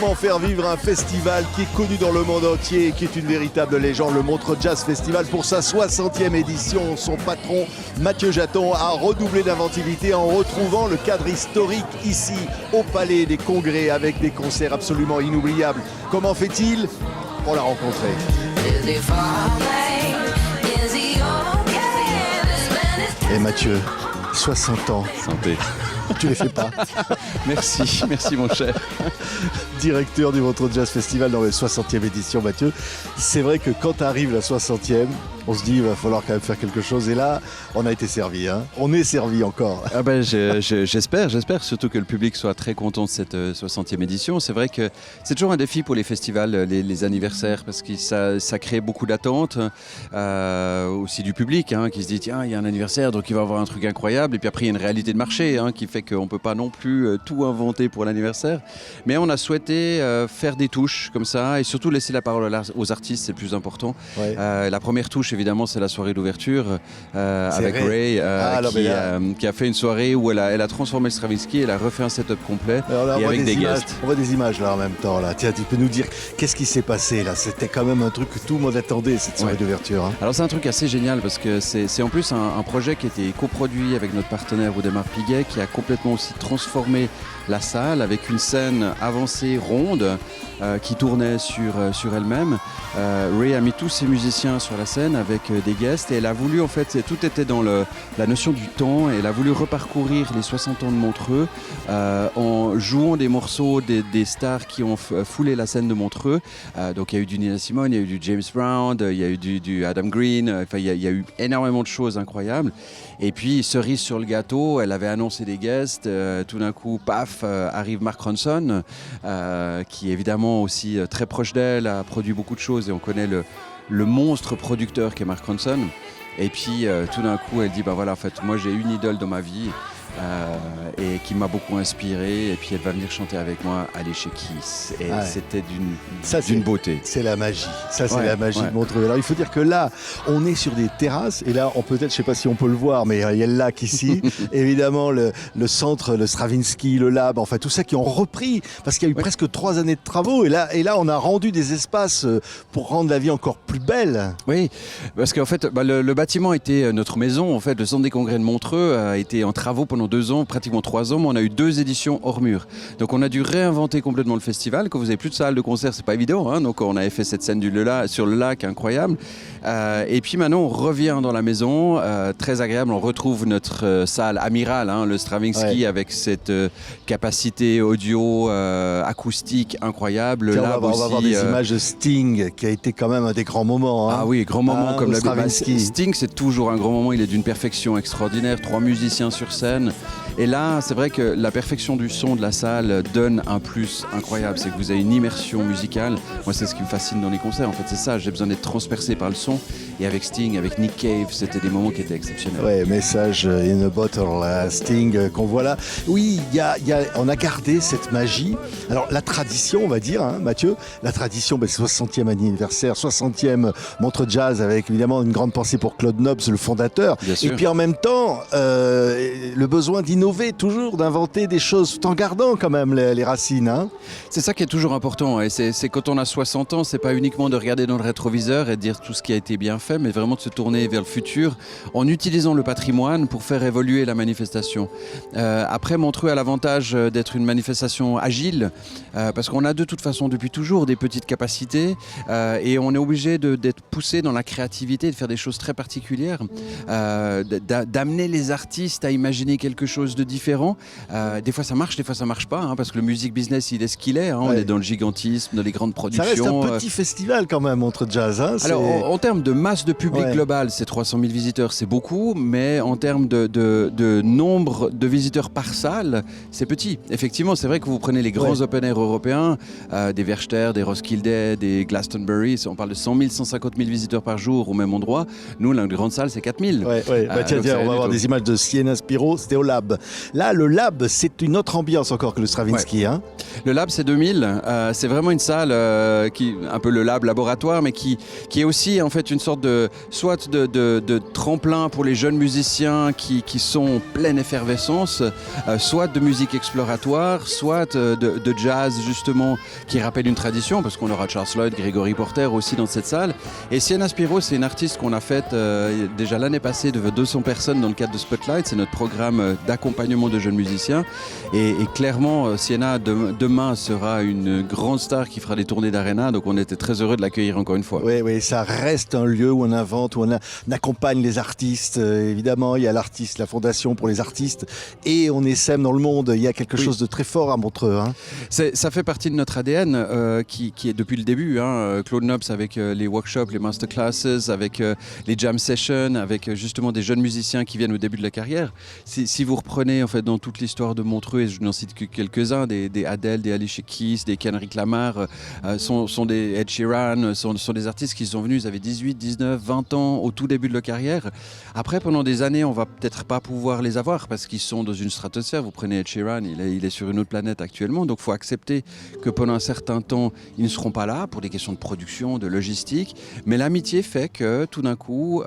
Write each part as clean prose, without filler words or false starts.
Comment faire vivre un festival qui est connu dans le monde entier et qui est une véritable légende, le Montreux Jazz Festival. Pour sa 60e édition, son patron Mathieu Jaton a redoublé d'inventivité en retrouvant le cadre historique ici au Palais des Congrès avec des concerts absolument inoubliables. Comment fait-il pour la rencontrer? Et Mathieu, 60 ans. Santé. Tu les fais pas. Merci mon cher. Directeur du Montreux Jazz Festival dans la 60e édition, Mathieu. C'est vrai que quand arrive la 60e, on se dit il va falloir quand même faire quelque chose. Et là, on a été servi. Hein. On est servi encore. Ah ben, j'espère surtout que le public soit très content de cette 60e édition. C'est vrai que c'est toujours un défi pour les festivals, les anniversaires, parce que ça crée beaucoup d'attentes, aussi du public qui se dit tiens, il y a un anniversaire, donc il va y avoir un truc incroyable. Et puis après, il y a une réalité de marché qui fait qu'on ne peut pas non plus tout inventer pour l'anniversaire. Mais on a souhaité faire des touches comme ça et surtout laisser la parole aux artistes, c'est le plus important. Ouais. La première touche, évidemment, c'est la soirée d'ouverture avec Ray qui a fait une soirée où elle a transformé le Stravinsky, elle a refait un setup complet là, et avec des guests. On voit des images là en même temps. Là. Tiens, tu peux nous dire qu'est-ce qui s'est passé là? C'était quand même un truc que tout le monde attendait, cette soirée d'ouverture. Hein. Alors c'est un truc assez génial parce que c'est en plus un projet qui a été coproduit avec notre partenaire Audemars Piguet qui a complètement aussi transformé la salle avec une scène avancée ronde qui tournait sur elle-même. Ray a mis tous ses musiciens sur la scène avec des guests et elle a voulu, en fait, tout était dans la notion du temps, et elle a voulu reparcourir les 60 ans de Montreux en jouant des morceaux des stars qui ont foulé la scène de Montreux. Donc il y a eu du Nina Simone, il y a eu du James Brown, il y a eu du Adam Green, enfin il y a eu énormément de choses incroyables. Et puis cerise sur le gâteau, elle avait annoncé des guests, tout d'un coup, paf, arrive Mark Ronson, qui évidemment aussi très proche d'elle, a produit beaucoup de choses et on connaît le monstre producteur qu'est Mark Ronson. Et puis tout d'un coup elle dit bah voilà, en fait moi j'ai une idole dans ma vie et qui m'a beaucoup inspiré, et puis elle va venir chanter avec moi, aller chez Kiss, et c'était d'une beauté. C'est la magie, c'est la magie de Montreux. Alors il faut dire que là on est sur des terrasses et là on peut-être, je sais pas si on peut le voir, mais il y a le lac ici, évidemment le centre, le Stravinsky, le Lab, enfin tout ça qui ont repris parce qu'il y a eu presque 3 années de travaux, et là on a rendu des espaces pour rendre la vie encore plus belle. Oui, parce qu'en fait le bâtiment était notre maison, en fait le centre des congrès de Montreux a été en travaux pendant 2 ans, pratiquement 3 ans, mais on a eu 2 éditions hors mur. Donc on a dû réinventer complètement le festival. Quand vous n'avez plus de salle de concert, c'est pas évident. Donc on avait fait cette scène sur le lac, incroyable. Et puis maintenant on revient dans la maison, très agréable. On retrouve notre salle Amiral, le Stravinsky, avec cette capacité audio, acoustique incroyable. Tiens, on va voir des images de Sting, qui a été quand même un des grands moments. Ah oui, grand moment comme Stravinsky. Sting, c'est toujours un grand moment. Il est d'une perfection extraordinaire. 3 musiciens sur scène. Et là, c'est vrai que la perfection du son de la salle donne un plus incroyable. C'est que vous avez une immersion musicale. Moi, c'est ce qui me fascine dans les concerts. En fait, c'est ça. J'ai besoin d'être transpercé par le son. Et avec Sting, avec Nick Cave, c'était des moments qui étaient exceptionnels. Ouais, message in a bottle, Sting, qu'on voit là. Oui, on a gardé cette magie. Alors, la tradition, on va dire, Mathieu, la tradition, c'est 60e anniversaire, 60e Montreux Jazz, avec évidemment une grande pensée pour Claude Nobs, le fondateur. Bien sûr. Et puis en même temps, le besoin d'innover toujours, d'inventer des choses, tout en gardant quand même les racines. C'est ça qui est toujours important. Et c'est quand on a 60 ans, c'est pas uniquement de regarder dans le rétroviseur et de dire tout ce qui a été bien fait, mais vraiment de se tourner vers le futur en utilisant le patrimoine pour faire évoluer la manifestation. Après, Montreux a l'avantage d'être une manifestation agile, parce qu'on a de toute façon depuis toujours des petites capacités, et on est obligé d'être poussé dans la créativité, de faire des choses très particulières, d'amener les artistes à imaginer quelque chose de différent. Des fois ça marche, des fois ça marche pas, parce que le music business il est ce qu'il est. On est dans le gigantisme, dans les grandes productions. Ça reste un petit festival quand même, Montreux Jazz. Alors en termes de masse de public global, c'est 300 000 visiteurs, c'est beaucoup, mais en termes de nombre de visiteurs par salle, c'est petit. Effectivement, c'est vrai que vous prenez les grands open air européens, des Werchter, des Roskilde, des Glastonbury, on parle de 100 000, 150 000 visiteurs par jour au même endroit. Nous, la grande salle, c'est 4 000. Tiens, on va voir des images de Siena Spiro, c'était au Lab. Là, le Lab, c'est une autre ambiance encore que le Stravinsky. Le Lab, c'est 2000. C'est vraiment une salle qui un peu le Lab laboratoire, mais qui est aussi en fait une sorte soit de tremplin pour les jeunes musiciens qui sont en pleine effervescence, soit de musique exploratoire, soit de jazz justement qui rappelle une tradition, parce qu'on aura Charles Lloyd, Gregory Porter aussi dans cette salle. Et Sienna Spiro, c'est une artiste qu'on a faite déjà l'année passée devant 200 personnes dans le cadre de Spotlight. C'est notre programme d'accompagnement de jeunes musiciens. Et clairement, Sienna demain sera une grande star qui fera des tournées d'arena. Donc on était très heureux de l'accueillir encore une fois. Oui, ça reste un lieu où on invente, où on accompagne les artistes. Évidemment, il y a l'artiste, la fondation pour les artistes, et on essaime dans le monde. Il y a quelque chose de très fort à Montreux. Hein. Ça fait partie de notre ADN qui est depuis le début. Claude Nobs avec les workshops, les masterclasses, avec les jam sessions, avec justement des jeunes musiciens qui viennent au début de la carrière. Si vous reprenez en fait dans toute l'histoire de Montreux, et je n'en cite que quelques-uns, des Adele, des Alicia Keys, des Kendrick Lamar, sont des Ed Sheeran, sont des artistes qui sont venus, ils avaient 18, 19, 20 ans au tout début de leur carrière. Après, pendant des années, on va peut-être pas pouvoir les avoir parce qu'ils sont dans une stratosphère. Vous prenez Ed Sheeran, il est sur une autre planète actuellement, donc il faut accepter que pendant un certain temps, ils ne seront pas là pour des questions de production, de logistique, mais l'amitié fait que tout d'un coup,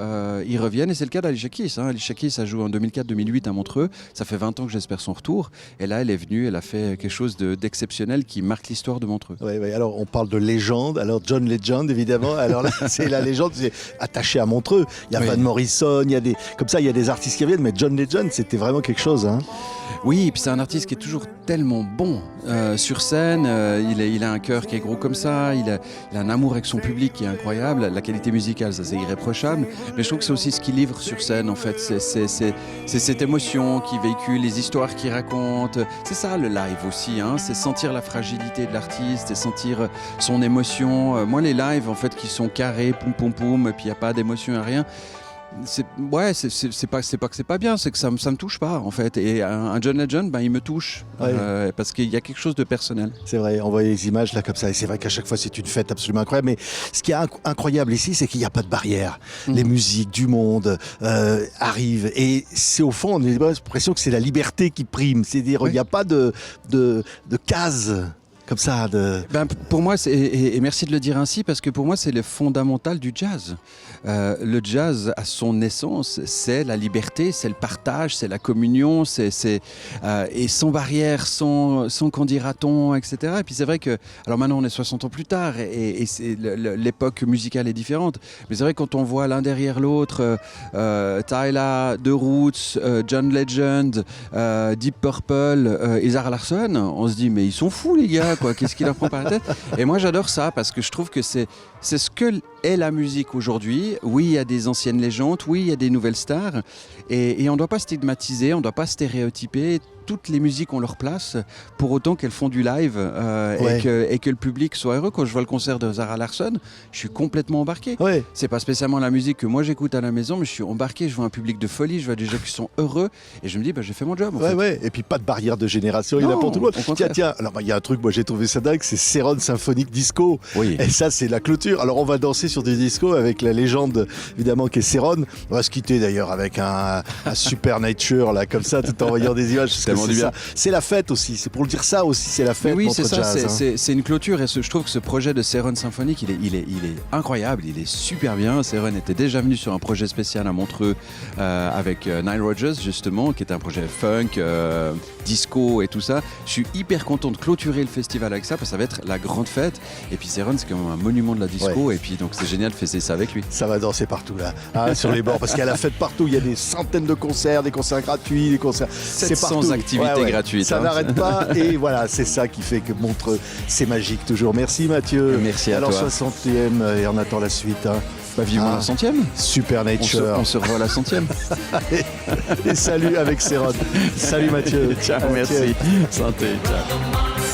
ils reviennent, et c'est le cas d'Alicia Keys. Alicia Keys a joué en 2004-2008 à Montreux, ça fait 20 ans que j'espère son retour, et là elle est venue, elle a fait quelque chose d'exceptionnel qui marque l'histoire de Montreux. Oui, alors on parle de légende, alors John Legend évidemment, alors là c'est la légende, c'est attaché à Montreux, il y a Van Morrison, il y a des artistes qui reviennent, mais John Legend c'était vraiment quelque chose. Hein. Oui, et puis c'est un artiste qui est toujours tellement bon sur scène, il a un cœur qui est gros comme ça, il a un amour avec son public qui est incroyable, la qualité musicale ça c'est irréprochable, mais je trouve que c'est aussi ce qu'il livre sur scène en fait, c'est cette émotion qu'il véhicule, les histoires qu'il raconte, c'est ça le live aussi, c'est sentir la fragilité de l'artiste et sentir son émotion. Moi les lives en fait qui sont carrés, poum poum poum, et puis il n'y a pas d'émotion à rien, c'est pas que c'est pas bien, c'est que ça me touche pas en fait, et un John Legend il me touche parce qu'il y a quelque chose de personnel. C'est vrai, on voit les images là comme ça, et c'est vrai qu'à chaque fois c'est une fête absolument incroyable, mais ce qui est incroyable ici c'est qu'il n'y a pas de barrière. Les musiques du monde arrivent, et c'est au fond on a l'impression que c'est la liberté qui prime, c'est-à-dire il n'y a pas de cases comme ça. Pour moi, et merci de le dire ainsi, parce que pour moi c'est le fondamental du jazz. Le jazz à son essence c'est la liberté, c'est le partage, c'est la communion, et sans barrière, sans qu'en dira-t-on, etc. Et puis c'est vrai que, alors maintenant on est 60 ans plus tard et l'époque musicale est différente, mais c'est vrai que quand on voit l'un derrière l'autre Tyla, The Roots, John Legend, Deep Purple et Zara Larsson, on se dit mais ils sont fous les gars, qu'est-ce qui leur prend par la tête? Et moi j'adore ça parce que je trouve que c'est ce que est la musique aujourd'hui. Oui, il y a des anciennes légendes, oui, il y a des nouvelles stars, et on ne doit pas stigmatiser, on ne doit pas stéréotyper. Toutes les musiques ont leur place, pour autant qu'elles font du live et que le public soit heureux. Quand je vois le concert de Zara Larsson, je suis complètement embarqué. C'est pas spécialement la musique que moi j'écoute à la maison, mais je suis embarqué, je vois un public de folie, je vois des gens qui sont heureux, et je me dis j'ai fait mon job. Et puis pas de barrière de génération, il y en a pour tout le monde. Tiens, alors il y a un truc, moi j'ai trouvé ça dingue, c'est Céron Symphonique Disco. Et ça c'est la clôture. Alors on va danser sur des discos avec la légende évidemment qui est Céron. On va se quitter d'ailleurs avec un super nature là comme ça, tout en voyant des images. C'est la fête aussi, c'est pour le dire ça aussi, c'est la fête. Oui, c'est ça, c'est une clôture, et je trouve que ce projet de Céron Symphonique, il est incroyable, il est super bien. Céron était déjà venu sur un projet spécial à Montreux avec Nile Rodgers justement, qui était un projet funk, disco et tout ça. Je suis hyper content de clôturer le festival avec ça, parce que ça va être la grande fête, et puis Céron c'est quand même un monument de la disco, et puis donc c'est génial de fêter ça avec lui. Ça va danser partout là, sur les bords, parce qu'il y a la fête partout, il y a des centaines de concerts, des concerts gratuits, des concerts... 700 activités gratuites. Ça n'arrête pas, et voilà, c'est ça qui fait que Montreux, c'est magique toujours. Merci Mathieu. Merci à toi. Alors 60e, et on attend la suite. Vivement la 100e. Super Nature. On se revoit à la 100e. et salut avec Céron. Salut Mathieu. Ciao, merci. Santé, ciao.